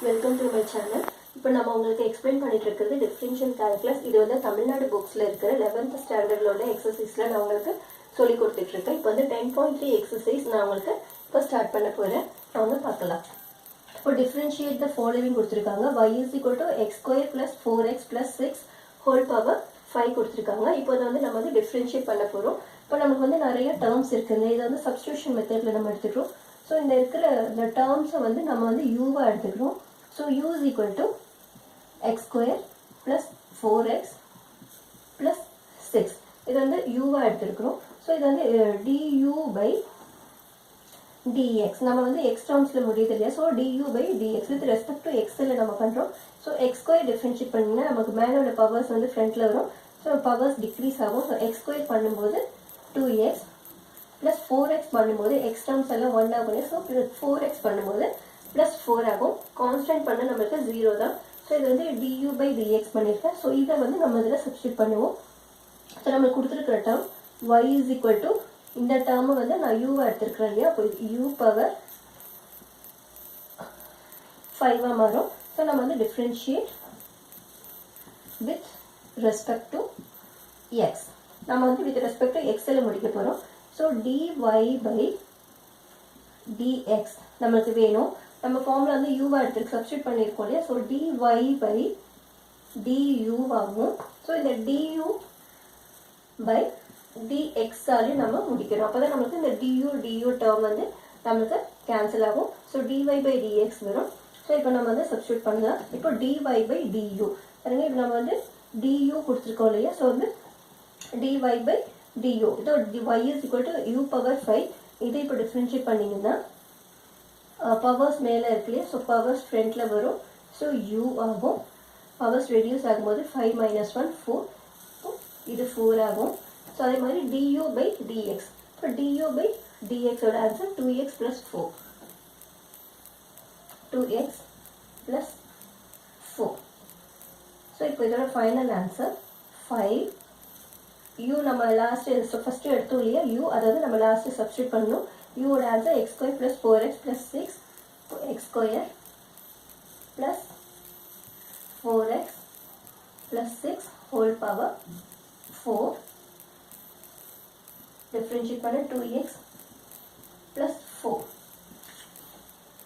Welcome to my channel. இப்போ நம்ம உங்களுக்கு எக்ஸ்பிளைன் பண்ணிட்டு இருக்கிறது டிஃபரன்ஷியல் கால்குலஸ். இது வந்து தமிழ்நாடு புக்ஸில் இருக்கிற 11th ஸ்டாண்டர்டில் எக்ஸசைஸில் நான் உங்களுக்கு சொல்லி கொடுத்துட்ருக்கேன். இப்போ வந்து 10.3 எக்ஸசைஸ் நான் உங்களுக்கு இப்போ ஸ்டார்ட் பண்ண போகிறேன். நான் வந்து பார்க்கலாம். இப்போ டிஃபரன்ஷியேட் த ஃபாலோவிங் கொடுத்துருக்காங்க. y is equal to x square plus 4x plus 6 whole power 5 கொடுத்துருக்காங்க. இப்போ அதை வந்து நம்ம வந்து டிஃபரன்ஷியேட் பண்ண போகிறோம். இப்போ நமக்கு வந்து நிறைய டேர்ம்ஸ் இருக்குங்க. இதை வந்து சப்ஸ்டியூஷன் மெத்தடில் நம்ம எடுத்துக்கிறோம். ஸோ இந்த இருக்கிற இந்த டேர்ம்ஸை வந்து நம்ம வந்து யூவாக எடுத்துக்கிறோம். So u is equal to x square plus 4x plus 6. இது வந்து யூவாக எடுத்துருக்கிறோம். ஸோ இது வந்து du by dx. நம்ம வந்து x டேர்ம்ஸில் முடியுது இல்லையா? So du by dx with respect to எக்ஸில் நம்ம பண்ணுறோம். ஸோ எக்ஸ் ஸ்கொயர் டிஃப்ரென்ஷியேட் பண்ணிங்கன்னா நமக்கு மேலோட பவர்ஸ் வந்து ஃப்ரண்ட்டில் வரும். ஸோ பவர்ஸ் டிக்ரீஸ் ஆகும். ஸோ எக்ஸ் ஸ்கொயர் பண்ணும்போது 2x ப்ளஸ் 4x பண்ணும்போது எக்ஸ் டேர்ம்ஸ் எல்லாம் 1 ஆகும். ஸோ 4x பண்ணும்போது ப்ளஸ் 4 ஆகும். கான்ஸ்டன்ட் பண்ண நம்மளுக்கு 0 தான். ஸோ இது வந்து du by dx பண்ணியிருக்கேன். ஸோ இதை வந்து நம்ம இதில் சப்ஸ்டியூட் பண்ணுவோம். ஸோ நம்மளுக்கு கொடுத்துருக்கிற term y is equal to இந்த டேர்மை வந்து நான் யூவை எடுத்துருக்கிறேன் இல்லையா? அப்போ u பவர் 5 மாறும். ஸோ நம்ம வந்து differentiate with respect to X. நம்ம வந்து வித் ரெஸ்பெக்ட் டு எக்ஸில் முடிக்க போகிறோம். ஸோ dy by dx நம்மளுக்கு வேணும். நம்ம ஃபார்மில் வந்து யூவாக எடுத்துருக்கு சப்ஸ்டியூட் பண்ணியிருக்கோம் இல்லையா? ஸோ dy by du ஆகும். ஸோ இந்த du by dx ஆலையும் நம்ம முடிக்கிறோம். அப்போ தான் நம்மளுக்கு இந்த du டேர்ம் வந்து நம்மளுக்கு கேன்சல் ஆகும். ஸோ dy by dx வரும். ஸோ இப்போ நம்ம வந்து சப்ஸ்டியூட் பண்ணலாம். இப்போ dy by du பாருங்க. இப்போ நம்ம வந்து du கொடுத்துருக்கோம் இல்லையா? ஸோ வந்து dy by du இது y is equal to u power 5. இதை இப்போ டிஃப்ரென்ஷியேட் பண்ணிங்கன்னா பவர்ஸ் மேலே இருக்கு இல்லையா? ஸோ பவர்ஸ் ஃப்ரண்ட்டில் வரும். ஸோ u ஆகும். பவர்ஸ் ரெடியூஸ் ஆகும்போது 5 minus 1 4. இது 4 ஆகும். ஸோ அதே மாதிரி du by dx. இப்போ du by dx ஓட answer 2x plus 4. 2x plus 4. So இப்போ இதோட ஃபைனல் ஆன்சர் 5. u நம்ம லாஸ்ட்டு ஃபஸ்ட்டு எடுத்தோம் இல்லையா? u அதாவது நம்ம லாஸ்ட்டு சப்ஸ்டியூட் பண்ணணும். u ஓட answer x square plus 4x plus 6. x square plus 4x plus 6 whole power 4. Differentiate பண்ண 2x ப்ளஸ் 4.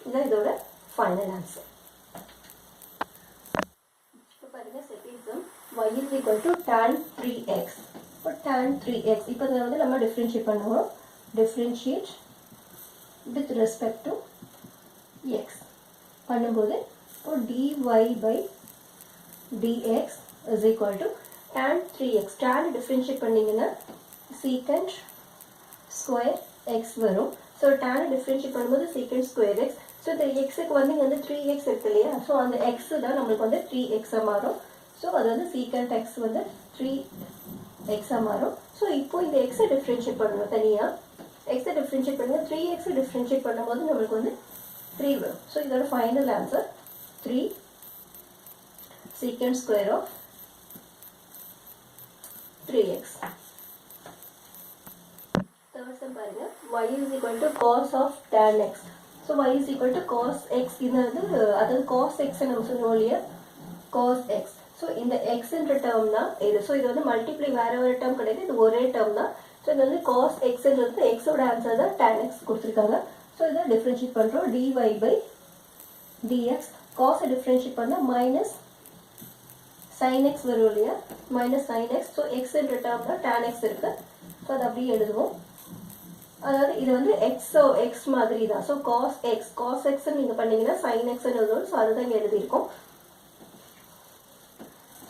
இதுதான் இதோட ஃபைனல் ஆன்சர். இப்போ பாருங்கள் second sum y is equal to tan 3x. இப்போ tan 3x இப்போ இதை வந்து நம்ம டிஃப்ரென்ஷியேட் பண்ணுவோம். Differentiate with respect to X பண்ணும்போது இப்போ dy by dx is equal to tan 3x. tan differentiate பண்ணிங்கன்னா secant ஸ்கொயர் எக்ஸ் வரும். ஸோ tan டிஃப்ரென்ஷியேட் பண்ணும்போது secant ஸ்கொயர் எக்ஸ். ஸோ இந்த எக்ஸுக்கு வந்து இங்கே வந்து 3x இருக்கு இல்லையா? ஸோ அந்த எக்ஸு தான் நம்மளுக்கு வந்து 3x மாறும். ஸோ அது வந்து secant x வந்து 3x மாறும். ஸோ இப்போ இந்த எக்ஸை டிஃப்ரென்ஷியேட் பண்ணணும் தனியாக. எக்ஸை டிஃப்ரென்ஷியேட் பண்ணுங்கள். 3x டிஃப்ரென்ஷியேட் பண்ணும்போது நம்மளுக்கு வந்து 3 வரும். ஸோ இதோட final answer 3 secant square of 3x. Third sum பாருங்க. y is equal to cos of tan x. So y is equal to cos x. இது வந்து அதாவது cos x நம்ம சொன்னோம் இல்லையா? cos x. ஸோ இந்த எக்ஸ்ன்ற டேர்ம் தான் இது. ஸோ இது வந்து மல்டிப்ளை வேற ஒரு டேர்ம் கிடையாது. இது ஒரே டேர்ம் தான். ஸோ இது வந்து cos xன்றது எக்ஸோட ஆன்சர் தான் tan x கொடுத்துருக்காங்க. ஸோ இதை டிஃப்ரென்ஷியேட் பண்ணுறோம். dy by dx. காஸை டிஃப்ரென்ஷியேட் பண்ணால் மைனஸ் sin x வரும் இல்லையா? Minus sin x. ஸோ எக்ஸ்ன்ற டேர்ம் தான் tan x இருக்குது. ஸோ அதை அப்படியே எழுதுவோம். அதாவது இது வந்து எக்ஸ் மாதிரி தான். ஸோ காஸ் எக்ஸ்ன்னு நீங்கள் பண்ணீங்கன்னா sin xன்னு எழுதுவோம். ஸோ அதுதான் இங்கே எழுதியிருக்கோம்.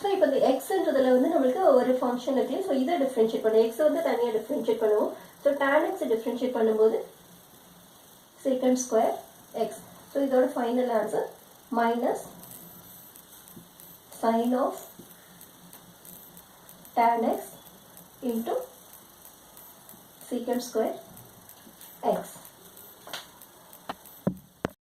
ஸோ இப்போ இந்த எக்ஸ்ன்றதுல வந்து நம்மளுக்கு ஒரு ஃபங்க்ஷன் இருக்கு. ஸோ இதை டிஃப்ரென்ஷியேட் பண்ணுவோம். எக்ஸ் வந்து தனியாக டிஃப்ரென்ஷியேட் பண்ணுவோம். ஸோ tan x டிஃப்ரென்ஷியேட் பண்ணும்போது secant ஸ்கொயர் எக்ஸ். ஸோ இதோட final answer minus sin of tan x into secant square x.